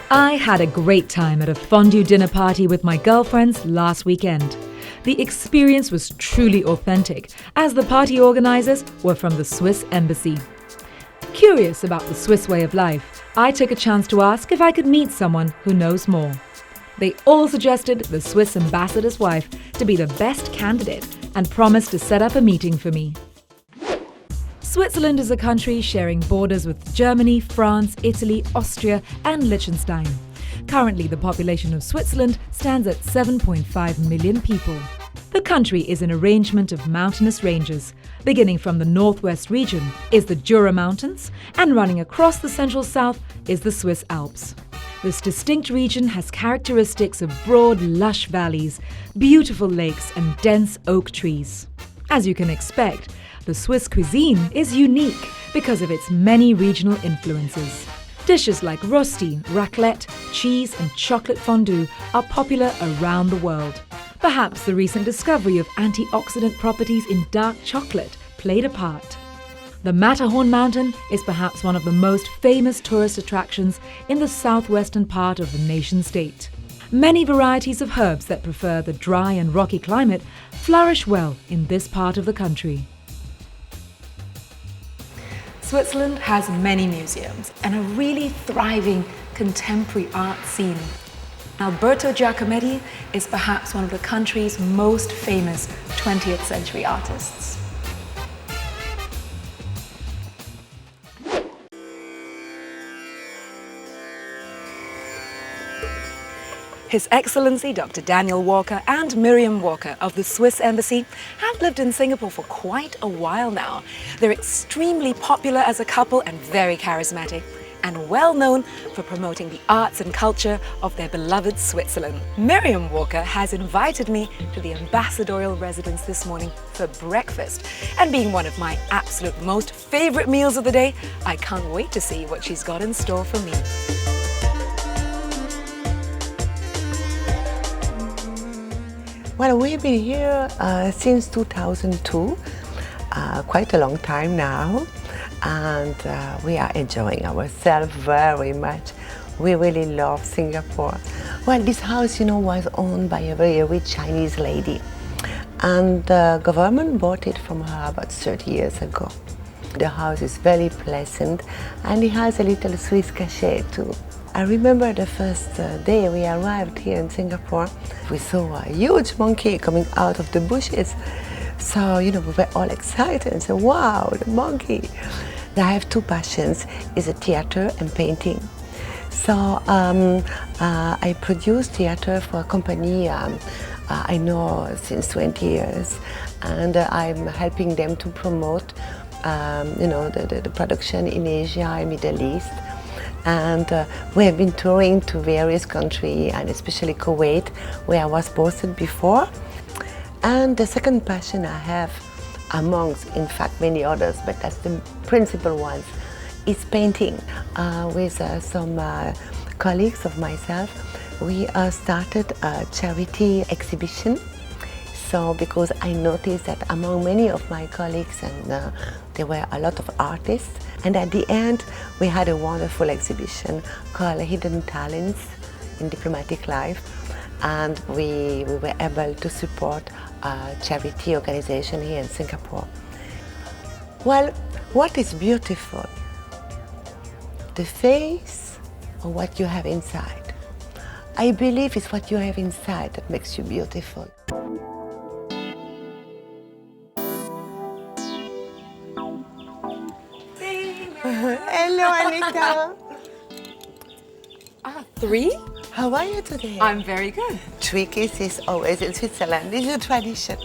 I had a great time at a fondue dinner party with my girlfriends last weekend. The experience was truly authentic, as the party organisers were from the Swiss Embassy. Curious about the Swiss way of life, I took a chance to ask if I could meet someone who knows more. They all suggested the Swiss ambassador's wife to be the best candidate and promised to set up a meeting for me. Switzerland is a country sharing borders with Germany, France, Italy, Austria and Liechtenstein. Currently, the population of Switzerland stands at 7.5 million people. The country is an arrangement of mountainous ranges. Beginning from the northwest region is the Jura Mountains, and running across the central south is the Swiss Alps. This distinct region has characteristics of broad, lush valleys, beautiful lakes and dense oak trees. As you can expect, the Swiss cuisine is unique because of its many regional influences. Dishes like rösti, raclette, cheese and chocolate fondue are popular around the world. Perhaps the recent discovery of antioxidant properties in dark chocolate played a part. The Matterhorn mountain is perhaps one of the most famous tourist attractions in the southwestern part of the nation-state. Many varieties of herbs that prefer the dry and rocky climate flourish well in this part of the country. Switzerland has many museums and a really thriving contemporary art scene. Alberto Giacometti is perhaps one of the country's most famous 20th century artists. His Excellency Dr. Daniel Woker and Myriam Woker of the Swiss Embassy have lived in Singapore for quite a while now. They're extremely popular as a couple and very charismatic, and well known for promoting the arts and culture of their beloved Switzerland. Myriam Woker has invited me to the ambassadorial residence this morning for breakfast, and being one of my absolute most favorite meals of the day, I can't wait to see what she's got in store for me. Well, we've been here since 2002, quite a long time now, and we are enjoying ourselves very much. We really love Singapore. Well, this house, was owned by a very rich Chinese lady, and the government bought it from her about 30 years ago. The house is very pleasant, and it has a little Swiss cachet too. I remember the first day we arrived here in Singapore, we saw a huge monkey coming out of the bushes. So, we were all excited and said, wow, the monkey. I have two passions, is theater and painting. So I produce theater for a company I know since 20 years, and I'm helping them to promote the production in Asia and Middle East. And we have been touring to various countries, and especially Kuwait, where I was posted before. And the second passion I have, amongst, in fact, many others, but that's the principal one, is painting. With some colleagues of myself, we started a charity exhibition. So, because I noticed that among many of my colleagues, and there were a lot of artists, and at the end we had a wonderful exhibition called Hidden Talents in Diplomatic Life, and we were able to support a charity organization here in Singapore. Well, what is beautiful? The face or what you have inside? I believe it's what you have inside that makes you beautiful. Hello, Anita. Three? How are you today? I'm very good. 3 kisses always in Switzerland. This is a tradition.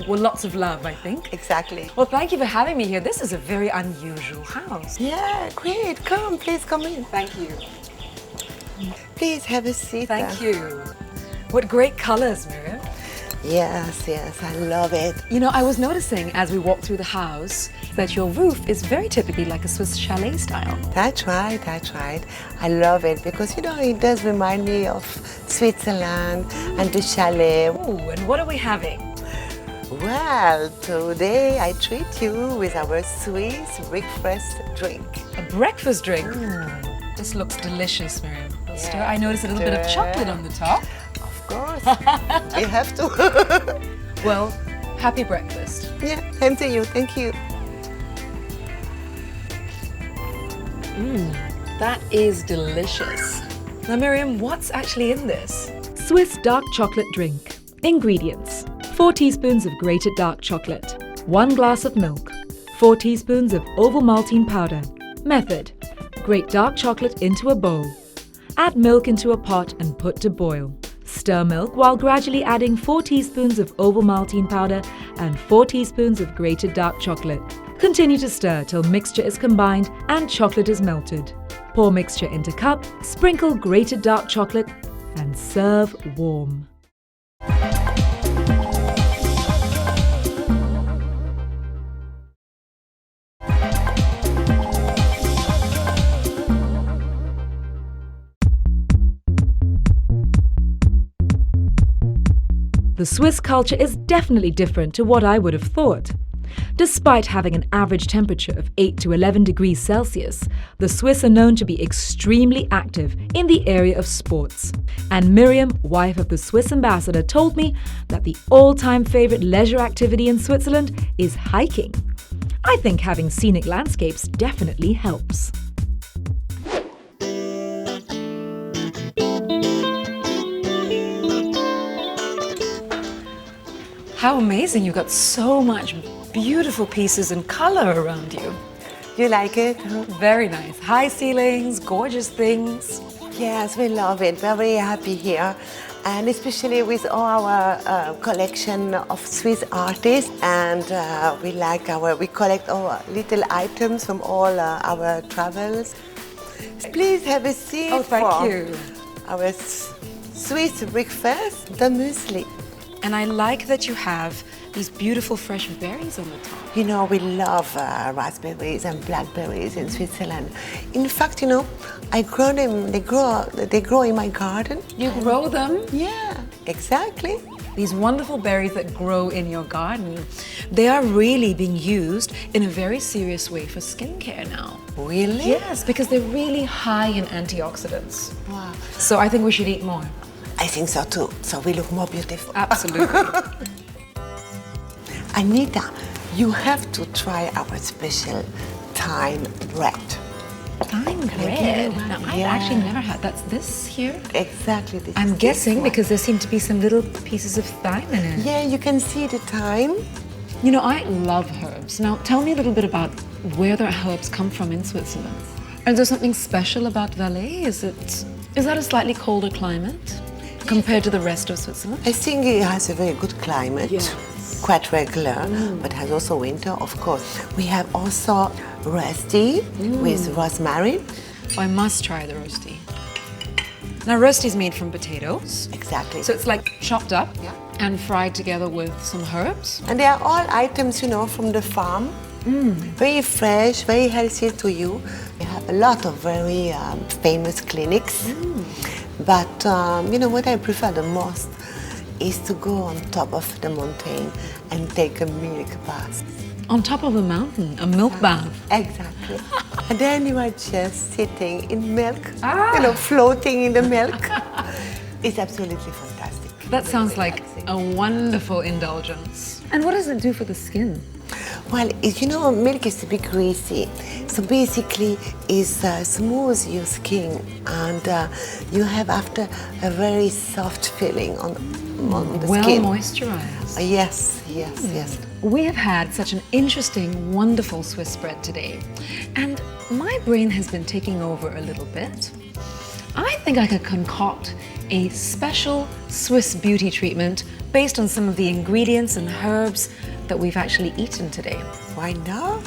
Well, lots of love, I think. Exactly. Well, thank you for having me here. This is a very unusual house. Yeah, great. Come, please come in. Thank you. Please have a seat. Thank you. What great colors, Myriam. Yes, I love it. I was noticing as we walked through the house that your roof is very typically like a Swiss chalet style. That's right. I love it because, it does remind me of Switzerland and the chalet. Ooh, and what are we having? Well, today I treat you with our Swiss breakfast drink. A breakfast drink? This looks delicious, Myriam. Let's Yeah, stir. I noticed a little bit of chocolate on the top. Of course, we have to. Well, happy breakfast. Yeah, same to you. Thank you. That is delicious. Now, Myriam, what's actually in this? Swiss dark chocolate drink. Ingredients: 4 teaspoons of grated dark chocolate, 1 glass of milk, 4 teaspoons of ovomaltine powder. Method: grate dark chocolate into a bowl. Add milk into a pot and put to boil. Stir milk while gradually adding 4 teaspoons of ovomaltine powder and 4 teaspoons of grated dark chocolate. Continue to stir till mixture is combined and chocolate is melted. Pour mixture into cup, sprinkle grated dark chocolate, and serve warm. The Swiss culture is definitely different to what I would have thought. Despite having an average temperature of 8 to 11 degrees Celsius, the Swiss are known to be extremely active in the area of sports. And Myriam, wife of the Swiss ambassador, told me that the all-time favorite leisure activity in Switzerland is hiking. I think having scenic landscapes definitely helps. How amazing, you've got so much beautiful pieces and color around you. You like it? Very nice. High ceilings, gorgeous things. Yes, we love it. We're very happy here. And especially with all our collection of Swiss artists. And we collect our little items from all our travels. Please have a seat. Oh, thank for you. Our Swiss breakfast, the muesli. And I like that you have these beautiful fresh berries on the top. You know, we love raspberries and blackberries in Switzerland. In fact, you know, I grow them. They grow in my garden. You grow them? Yeah, exactly. These wonderful berries that grow in your garden, they are really being used in a very serious way for skincare now. Really? Yes, because they're really high in antioxidants. Wow. So I think we should eat more. I think so too. So we look more beautiful. Absolutely. Anita, you have to try our special thyme bread. Thyme I give bread. you one? Now, I've Yeah. actually never had. That's this here? Exactly. This I'm is guessing this one. because there seem to be some little pieces of thyme in it. Yeah, you can see the thyme. You know, I love herbs. Now, tell me a little bit about where the herbs come from in Switzerland. Is there something special about Valais? Is that a slightly colder climate compared to the rest of Switzerland? I think it has a very good climate. Yes. Quite regular, but has also winter, of course. We have also rosti with rosemary. Oh, I must try the rosti. Now, rosti is made from potatoes. Exactly. So it's like chopped up Yeah. and fried together with some herbs. And they are all items, you know, from the farm. Very fresh, very healthy to you. We have a lot of very famous clinics. But you know what I prefer the most is to go on top of the mountain and take a milk bath. On top of a mountain, a milk bath. Exactly. And then you are just sitting in milk, Ah. you know, floating in the milk. It's absolutely fantastic. That sounds Really like relaxing. a wonderful indulgence. And what does it do for the skin? Well, you know, milk is a bit greasy, so basically it smooths your skin, and you have after a very soft feeling on the Well skin. moisturized. Yes, yes, yes. We have had such an interesting, wonderful Swiss spread today, and my brain has been taking over a little bit. I think I could concoct a special Swiss beauty treatment based on some of the ingredients and herbs that we've actually eaten today. Why not?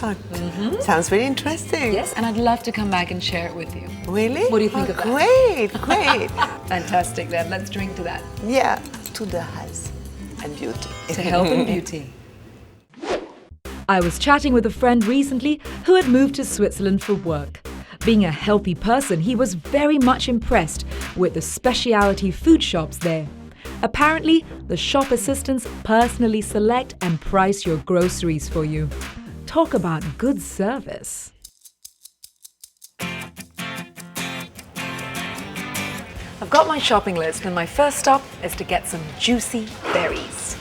Sounds really interesting. Yes, and I'd love to come back and share it with you. Really? What do you think of that? Great, great. Fantastic then, let's drink to that. Yeah, to the health and beauty. To health and beauty. I was chatting with a friend recently who had moved to Switzerland for work. Being a healthy person, he was very much impressed with the specialty food shops there. Apparently, the shop assistants personally select and price your groceries for you. Talk about good service. I've got my shopping list and my first stop is to get some juicy berries.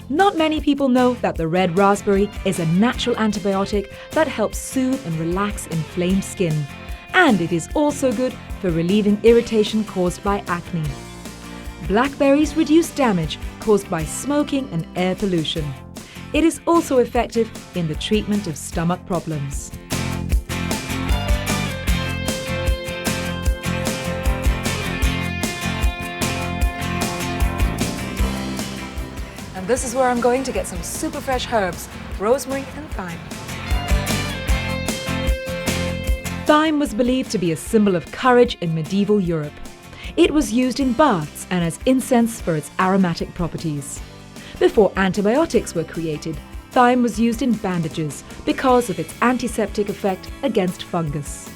Not many people know that the red raspberry is a natural antibiotic that helps soothe and relax inflamed skin. And it is also good for relieving irritation caused by acne. Blackberries reduce damage caused by smoking and air pollution. It is also effective in the treatment of stomach problems. And this is where I'm going to get some super fresh herbs, rosemary and thyme. Thyme was believed to be a symbol of courage in medieval Europe. It was used in baths and as incense for its aromatic properties. Before antibiotics were created, thyme was used in bandages because of its antiseptic effect against fungus.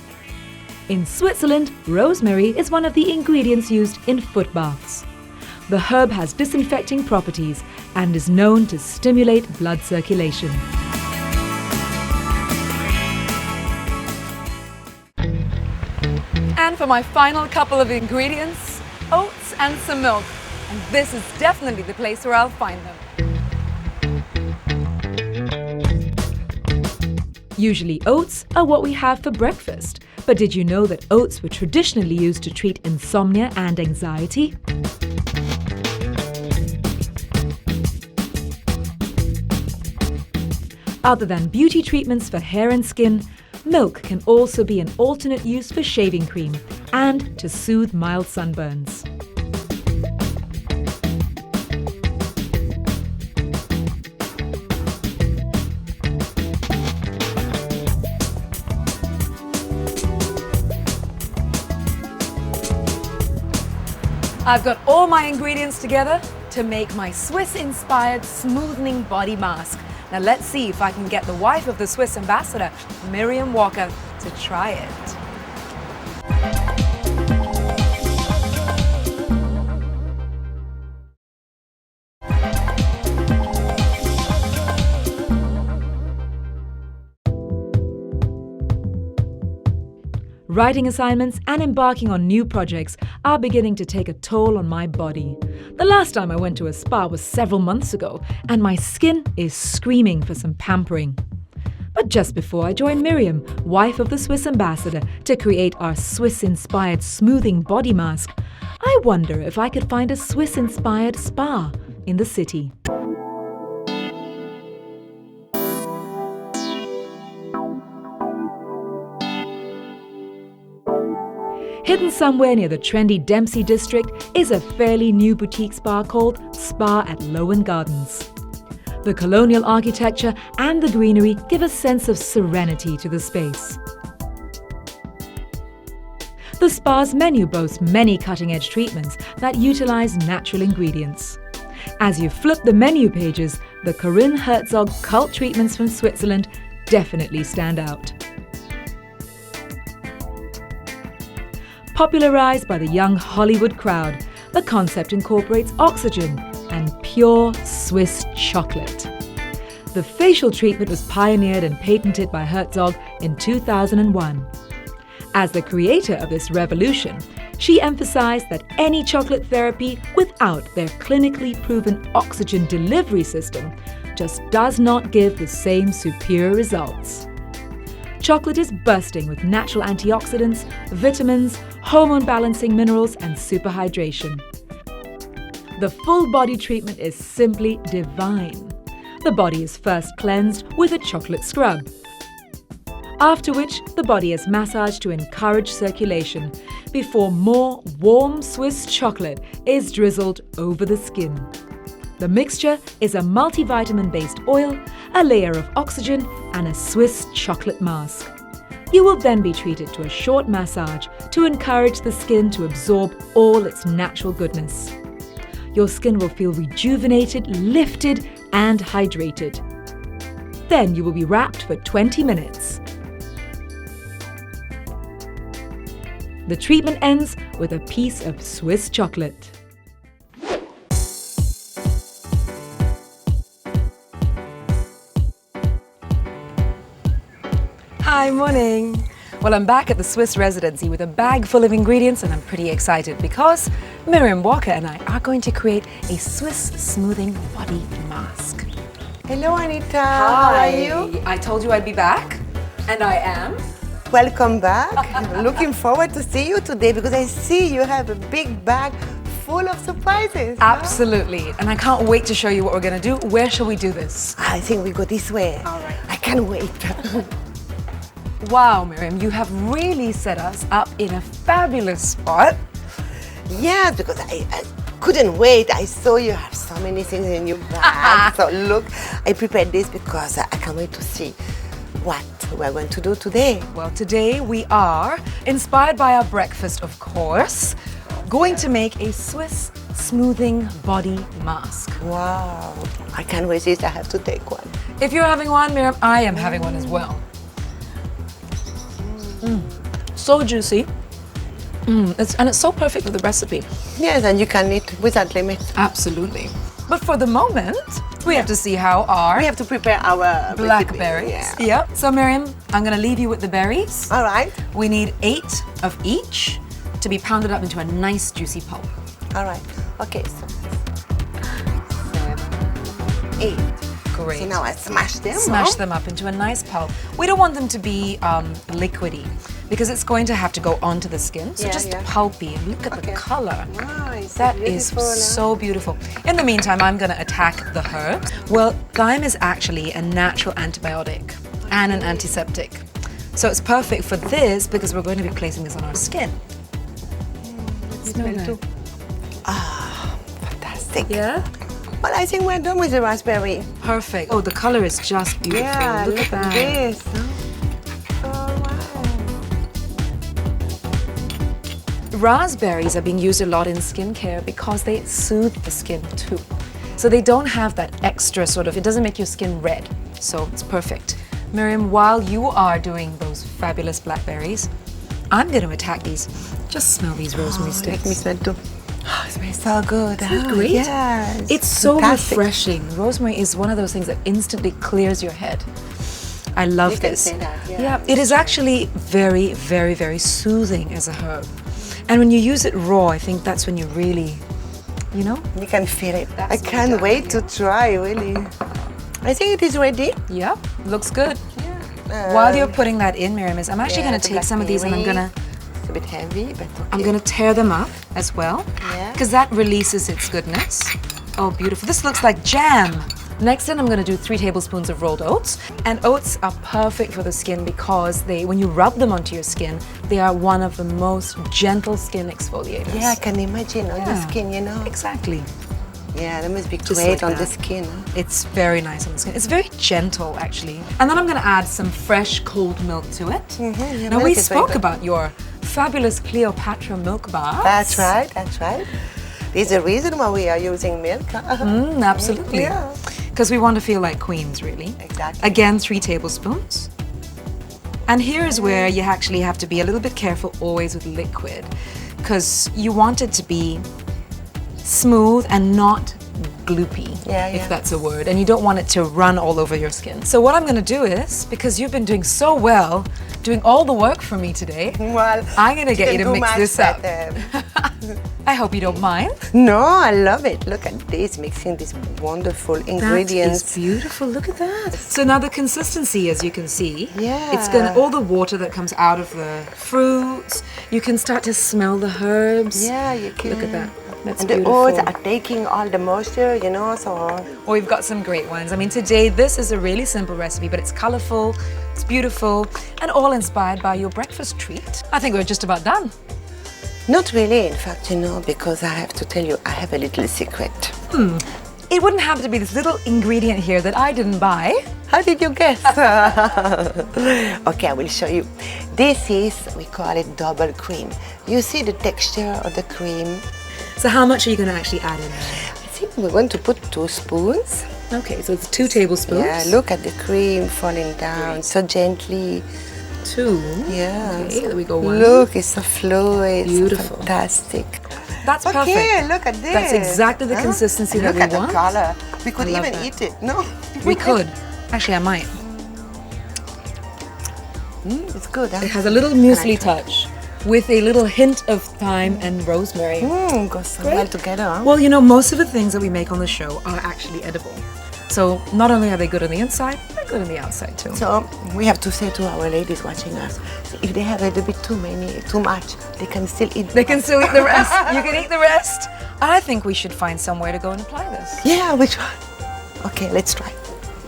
In Switzerland, rosemary is one of the ingredients used in foot baths. The herb has disinfecting properties and is known to stimulate blood circulation. And for my final couple of ingredients, oats and some milk. And this is definitely the place where I'll find them. Usually oats are what we have for breakfast. But did you know that oats were traditionally used to treat insomnia and anxiety? Other than beauty treatments for hair and skin, milk can also be an alternate use for shaving cream and to soothe mild sunburns. I've got all my ingredients together to make my Swiss-inspired smoothing body mask. Now let's see if I can get the wife of the Swiss ambassador, Myriam Woker, to try it. Writing assignments and embarking on new projects are beginning to take a toll on my body. The last time I went to a spa was several months ago, and my skin is screaming for some pampering. But just before I joined Myriam, wife of the Swiss ambassador, to create our Swiss-inspired smoothing body mask, I wonder if I could find a Swiss-inspired spa in the city. Hidden somewhere near the trendy Dempsey district is a fairly new boutique spa called Spa at Lowen Gardens. The colonial architecture and the greenery give a sense of serenity to the space. The spa's menu boasts many cutting-edge treatments that utilize natural ingredients. As you flip the menu pages, the Corinne Herzog cult treatments from Switzerland definitely stand out. Popularized by the young Hollywood crowd, the concept incorporates oxygen and pure Swiss chocolate. The facial treatment was pioneered and patented by Herzog in 2001. As the creator of this revolution, she emphasized that any chocolate therapy without their clinically proven oxygen delivery system just does not give the same superior results. Chocolate is bursting with natural antioxidants, vitamins, hormone-balancing minerals, and superhydration. The full body treatment is simply divine. The body is first cleansed with a chocolate scrub, after which the body is massaged to encourage circulation before more warm Swiss chocolate is drizzled over the skin. The mixture is a multivitamin-based oil, a layer of oxygen, and a Swiss chocolate mask. You will then be treated to a short massage to encourage the skin to absorb all its natural goodness. Your skin will feel rejuvenated, lifted, and hydrated. Then you will be wrapped for 20 minutes. The treatment ends with a piece of Swiss chocolate. Hi, morning. Well, I'm back at the Swiss residency with a bag full of ingredients, and I'm pretty excited because Myriam Woker and I are going to create a Swiss smoothing body mask. Hello, Anita. How are you? I told you I'd be back, and I am. Welcome back. Looking forward to see you today because I see you have a big bag full of surprises. Absolutely, and I can't wait to show you what we're going to do. Where shall we do this? I think we go this way. All right. I can't wait. Wow, Myriam, you have really set us up in a fabulous spot. Yeah, because I couldn't wait. I saw you have so many things in your bag. So look, I prepared this because I can't wait to see what we're going to do today. Well, today we are, inspired by our breakfast, of course, going to make a Swiss smoothing body mask. Wow, I can't resist. I have to take one. If you're having one, Myriam, I am having one as well. So juicy. It's so perfect with the recipe. Yes, and you can eat without limit. Absolutely. But for the moment, we have to see how our We have to prepare our blackberries. recipe. Yep. So Myriam, I'm going to leave you with the berries. All right. We need 8 of each to be pounded up into a nice juicy pulp. All right. Okay, so 8. Great. So now I smash them. Smash them up into a nice pulp. We don't want them to be liquidy because it's going to have to go onto the skin. So Yeah, just yeah. pulpy. And look at the color. Nice. That is so beautiful. In the meantime, I'm going to attack the herbs. Well, thyme is actually a natural antibiotic and an antiseptic. So it's perfect for this because we're going to be placing this on our skin. Smell that. Ah, fantastic. Yeah? Well, I think we're done with the raspberry. Perfect. Oh, the color is just beautiful. Yeah, look at that. this. Oh, wow. Raspberries are being used a lot in skincare because they soothe the skin too. So they don't have that extra sort of, it doesn't make your skin red. So it's perfect. Myriam, while you are doing those fabulous blackberries, I'm going to attack these. Just smell these rosemary sticks. Let me smell too. Oh, it smells so good. Isn't it great? Yes. It's so Fantastic. refreshing. Rosemary is one of those things that instantly clears your head. I love You can this. say that, yeah. Yeah, it is actually very, very, very soothing as a herb. And when you use it raw, I think that's when you really, you know? You can feel it. That's I what can't it wait to try, really. I think it is ready. Yeah, looks good. While you're putting that in, Myriam, I'm actually yeah, going to the take some of these and I'm blackberry. going to It's a bit heavy, but okay. I'm going to tear them up as well, Yeah. because that releases its goodness. Oh, beautiful. This looks like jam. Next in, I'm going to do 3 tablespoons of rolled oats. And oats are perfect for the skin because when you rub them onto your skin, they are one of the most gentle skin exfoliators. Yeah, I can imagine on the Yeah. skin, you know. Exactly. Yeah, that must be Just great like on that. the skin. It's very nice on the skin. It's very gentle, actually. And then I'm going to add some fresh cold milk to it. Yeah, Now, milk we is very spoke good. about your fabulous Cleopatra milk baths. That's right, that's right. There's a reason why we are using milk. Absolutely. Yeah. Because we want to feel like queens, really. Exactly. Again, 3 tablespoons. And here is where you actually have to be a little bit careful always with liquid, because you want it to be smooth and not gloopy, Yeah, if yeah. that's a word, and you don't want it to run all over your skin. So what I'm going to do is, because you've been doing so well, doing all the work for me today, Well, I'm going to get you can to do mix much this up. better. I hope you don't mind. No, I love it. Look at this, mixing these wonderful ingredients. That is beautiful. Look at that. So now the consistency, as you can see, Yeah. it's gonna all the water that comes out of the fruits. You can start to smell the herbs. Yeah, you can. Look at that. That's And the beautiful. oats are taking all the moisture, you know, so... Well, we've got some great ones. I mean, today this is a really simple recipe, but it's colorful, it's beautiful, and all inspired by your breakfast treat. I think we're just about done. Not really, in fact, you know, because I have to tell you, I have a little secret. It wouldn't have to be this little ingredient here that I didn't buy. How did you guess? Okay, I will show you. This is, we call it double cream. You see the texture of the cream? So how much are you going to actually add in there? I think we're going to put 2 spoons. Okay, so it's 2 tablespoons. Yeah, look at the cream falling down so gently. two. Yeah. Okay, there we go. One. Look, it's so fluid. Beautiful. Fantastic. That's perfect. Okay, look at this. That's exactly the consistency that we want. Look at the color. We could I love even that. eat it. No? We could. Actually, I might. It's good, huh? It has a little muesli touch with a little hint of thyme and rosemary. Goes so well together, huh? Well, you know, most of the things that we make on the show are actually edible. So not only are they good on the inside, they're good on the outside too. So we have to say to our ladies watching us, if they have a little bit too much, they can still eat. They can still eat the rest. You can eat the rest. I think we should find somewhere to go and apply this. Yeah, which one? Okay, let's try.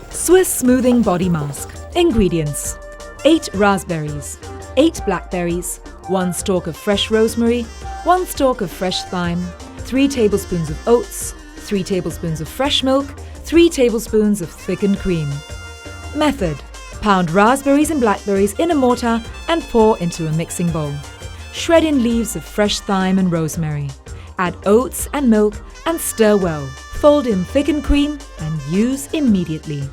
Swiss Smoothing Body Mask. Ingredients: 8 raspberries, 8 blackberries, 1 stalk of fresh rosemary, 1 stalk of fresh thyme, 3 tablespoons of oats, 3 tablespoons of fresh milk, 3 tablespoons of thickened cream. Method: pound raspberries and blackberries in a mortar and pour into a mixing bowl. Shred in leaves of fresh thyme and rosemary. Add oats and milk and stir well. Fold in thickened cream and use immediately.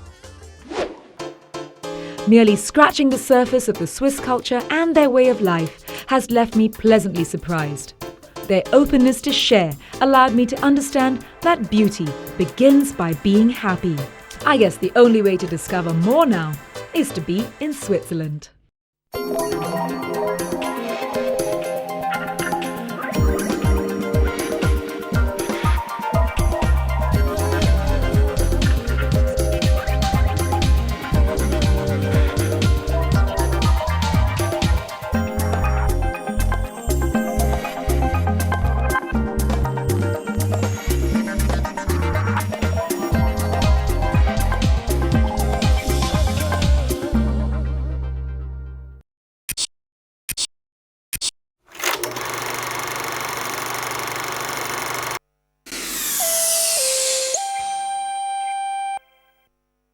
Merely scratching the surface of the Swiss culture and their way of life has left me pleasantly surprised. Their openness to share allowed me to understand that beauty begins by being happy. I guess the only way to discover more now is to be in Switzerland.